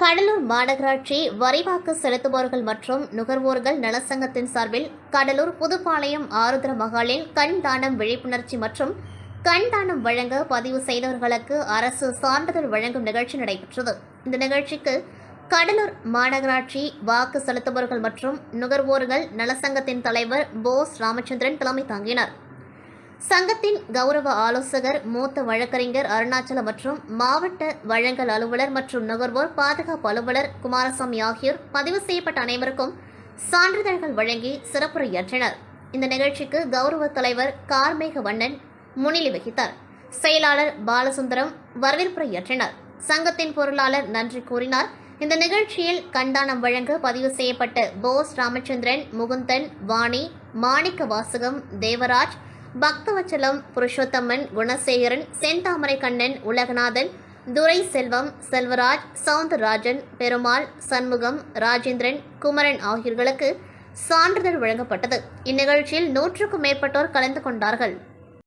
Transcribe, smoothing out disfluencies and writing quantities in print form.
கடலூர் மாநகராட்சி வரிவாக்கு செலுத்துபவர்கள் மற்றும் நுகர்வோர்கள் நலச்சங்கத்தின் சார்பில் கடலூர் புதுப்பாளையம் ஆருத்ர மகாலில் கண் தானம் விழிப்புணர்ச்சி மற்றும் கண் தானம் வழங்க பதிவு செய்தவர்களுக்கு அரசு சான்றிதழ் வழங்கும் நிகழ்ச்சி நடைபெற்றது. இந்த நிகழ்ச்சிக்கு கடலூர் மாநகராட்சி வாக்கு செலுத்துபவர்கள் மற்றும் நுகர்வோர்கள் நலச்சங்கத்தின் தலைவர் போஸ் ராமச்சந்திரன் தலைமை தாங்கினார். சங்கத்தின் கௌரவ ஆலோசகர் மூத்த வழக்கறிஞர் அருணாச்சலம் மற்றும் மாவட்ட வழங்கல் அலுவலர் மற்றும் நுகர்வோர் பாதுகாப்பு அலுவலர் குமாரசாமி ஆகியோர் பதிவு செய்யப்பட்ட அனைவருக்கும் சான்றிதழ்கள் வழங்கி சிறப்புரையாற்றினர். இந்த நிகழ்ச்சிக்கு கௌரவ தலைவர் கார்மேக வண்ணன் முன்னிலை வகித்தார். செயலாளர் பாலசுந்தரம் வரவேற்புரையாற்றினார். சங்கத்தின் பொருளாளர் நன்றி கூறினார். இந்த நிகழ்ச்சியில் கண்தானம் வழங்க பதிவு செய்யப்பட்ட போஸ் ராமச்சந்திரன், முகுந்தன், வாணி, மாணிக்க வாசகம், தேவராஜ், பக்தவச்சலம், புருஷோத்தமன், குணசேகரன், செந்தாமரை கண்ணன், உலகநாதன், துரை செல்வம், செல்வராஜ், சவுந்தரராஜன், பெருமாள், சண்முகம், ராஜேந்திரன், குமரன் ஆகியோர்களுக்கு சான்றிதழ் வழங்கப்பட்டது. இந்நிகழ்ச்சியில் 100க்கும் மேற்பட்டோர் கலந்து கொண்டார்கள்.